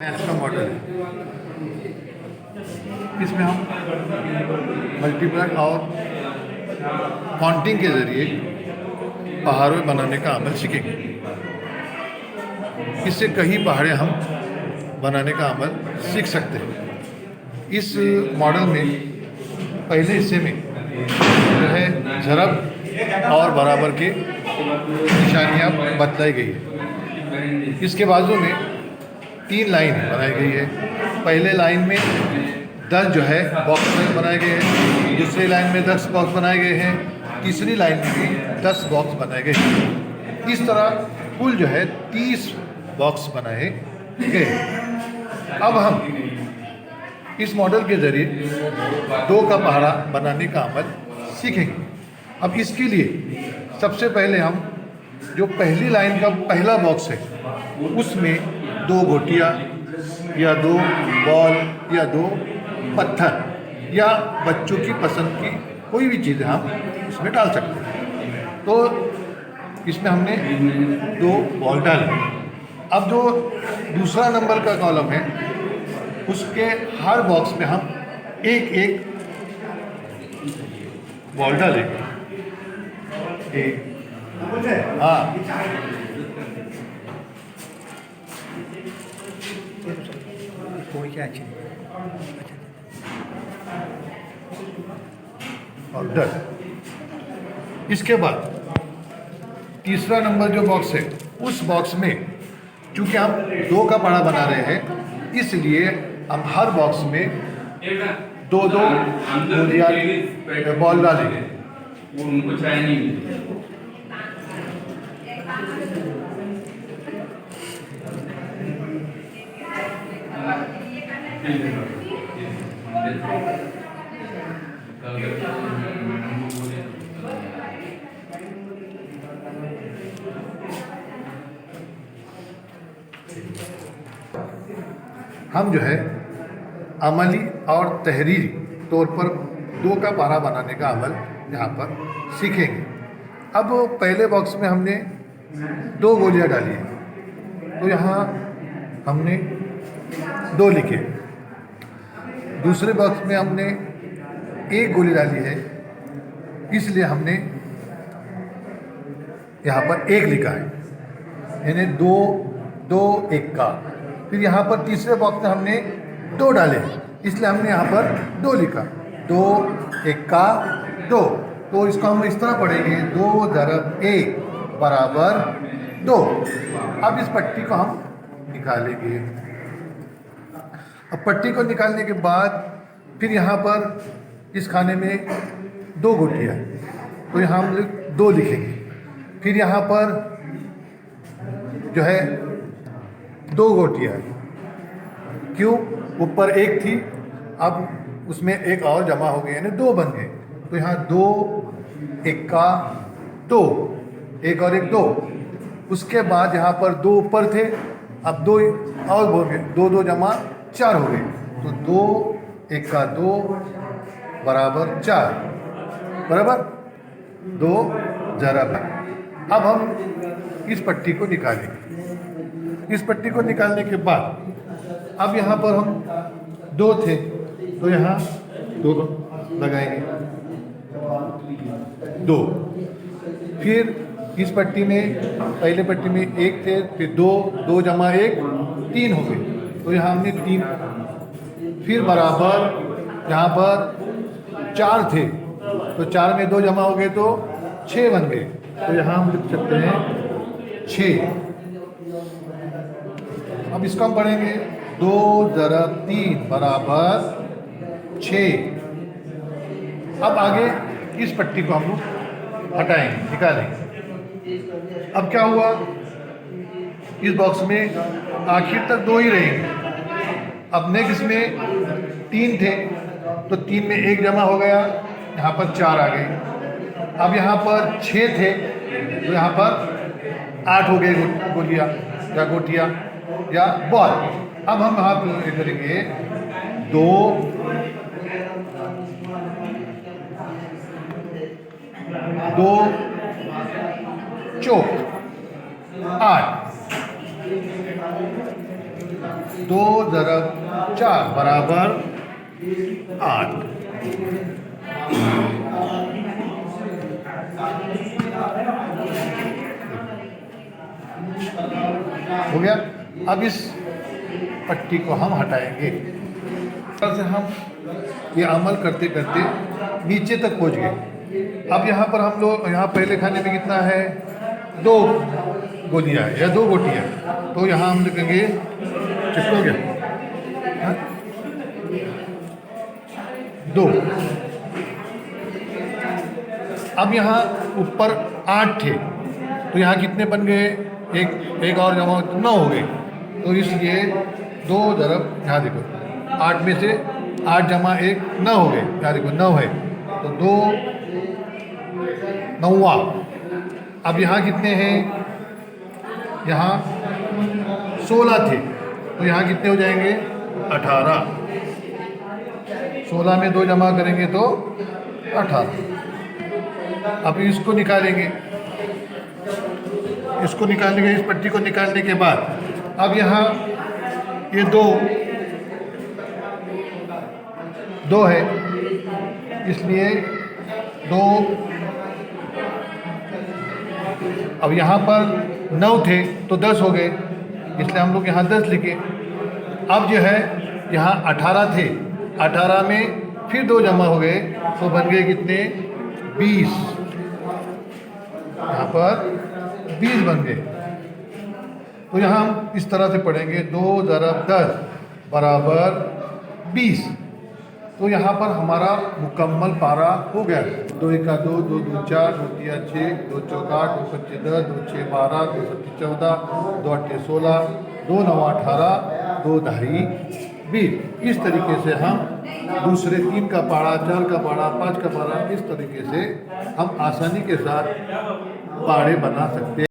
Maths का model है। इसमें हम मल्टीप्लाई और काउंटिंग के ज़रिए पहाड़े बनाने का अमल सीखेंगे। इससे कई पहाड़े हम बनाने का अमल सीख सकते हैं। इस मॉडल में पहले हिस्से में जो है ज़रब और बराबर के निशानियाँ बतलाई गई है। इसके बाजू में 3 लाइन बनाई गई है। पहले लाइन में 10 जो है बॉक्स बनाए गए हैं, दूसरी लाइन में 10 बॉक्स बनाए गए हैं, तीसरी लाइन में भी 10 बॉक्स बनाए गए हैं। इस तरह कुल जो है 30 बॉक्स बनाए गए। अब हम इस मॉडल के ज़रिए 2 का पहाड़ा बनाने का अमल सीखेंगे। अब इसके लिए सबसे पहले हम जो पहली लाइन का पहला बॉक्स है उसमें 2 गोटियाँ या 2 बॉल या 2 पत्थर या बच्चों की पसंद की कोई भी चीज़ हम इसमें डाल सकते हैं। तो इसमें हमने 2 बॉल डाले। अब जो दूसरा नंबर का कॉलम है उसके हर बॉक्स में हम एक एक बॉल डालेंगे। हाँ, और 10। इसके बाद तीसरा नंबर जो बॉक्स है उस बॉक्स में चूंकि हम 2 का पहाड़ा बना रहे हैं इसलिए हम हर बॉक्स में 2-2 बॉल डालेंगे। हम जो है अमली और तहरीरी तौर पर 2 का पहाड़ा बनाने का अमल यहाँ पर सीखेंगे। अब पहले बॉक्स में हमने 2 गोलियाँ डाली हैं तो यहाँ हमने 2 लिखे। दूसरे बॉक्स में हमने 1 गोली डाली है इसलिए हमने यहाँ पर 1 लिखा है, यानी 2 2 1 का। फिर यहाँ पर तीसरे बॉक्स में हमने 2 डाले इसलिए हमने यहाँ पर 2 लिखा, 2 1 का 2। तो इसको हम इस तरह पढ़ेंगे 2 × 1 बराबर 2। अब इस पट्टी को हम निकालेंगे। अब पट्टी को निकालने के बाद फिर यहाँ पर इस खाने में 2 गोटियाँ तो यहाँ हम 2 लिखेंगे। फिर यहाँ पर जो है 2 गोटियाँ, क्यों ऊपर 1 थी अब उसमें 1 और जमा हो गए यानी 2 बन गए। तो यहाँ 2 1 का 2, 1 और 1 2। उसके बाद यहाँ पर 2 ऊपर थे अब 2 और हो गए, 2 2 जमा 4 हो गए। तो 2 1 का 2 बराबर 4 बराबर 2 ज़रब। अब हम इस पट्टी को निकालेंगे। इस पट्टी को निकालने के बाद अब यहाँ पर हम 2 थे तो यहाँ 2 लगाएंगे 2। फिर इस पट्टी में पहले पट्टी में 1 थे फिर 2 2 जमा 1 3 हो गए तो यहाँ हमने 3। फिर बराबर यहाँ पर 4 थे तो 4 में 2 जमा हो गए तो 6 बन गए। तो यहाँ हम लिख सकते हैं 6। अब इसको हम पढ़ेंगे 2 × 3 बराबर 6। अब आगे इस पट्टी को हम लोग हटाएंगे, निकालेंगे। अब क्या हुआ, इस बॉक्स में आखिर तक 2 ही रहेंगे। अब नेक्स्ट में 3 थे तो 3 में 1 जमा हो गया, यहाँ पर 4 आ गए। अब यहाँ पर 6 थे तो यहाँ पर 8 हो गए गोलियाँ या गोटियाँ या बॉल। अब हम यहाँ पर करेंगे 2 2 चौक 8 2 × 4 बराबर 8। हो गया। अब इस पट्टी को हम हटाएंगे। इस तरह से हम ये अमल करते करते नीचे तक पहुंच गए। अब यहाँ पर हम लोग यहाँ पहले खाने में कितना है, 2 गोलियाँ या 2 गोटियाँ, तो यहाँ हम लिखेंगे कितना हो गया, 2। अब यहाँ ऊपर 8 थे, तो यहाँ कितने बन गए, एक और जमा 9 हो गए। तो इसलिए 2 × यहाँ देखो 8 में से 8 × 1 9 हो गए। यहाँ देखो 9 है, तो 2 9वां। अब यहाँ कितने हैं, यहाँ 16 थे, तो यहाँ कितने हो जाएंगे, 18। 16 में 2 जमा करेंगे तो 18। अब इसको निकालेंगे, इसको निकालने के, इस पट्टी को निकालने के बाद अब यहाँ ये 2 है, इसलिए 2। अब यहाँ पर 9 थे तो 10 हो गए, इसलिए हम लोग यहाँ 10 लिखे। अब जो है यहाँ 18 थे, 18 में फिर 2 जमा हो गए, तो बन गए कितने, 20। यहाँ पर 20 बन गए। तो यहाँ हम इस तरह से पढ़ेंगे, 2 × 10 बराबर 20। तो यहाँ पर हमारा मुकम्मल पारा हो गया। 2 × 2 2 2 4 2 3 6 2 4 8 2 5 10 2 6 12 2 7 14 2 8 16 2 9 18 2 10 20। इस तरीके से हम दूसरे 3 का पारा, 4 का पारा, 5 का पारा, इस तरीके से हम आसानी के साथ पारे बना सकते हैं।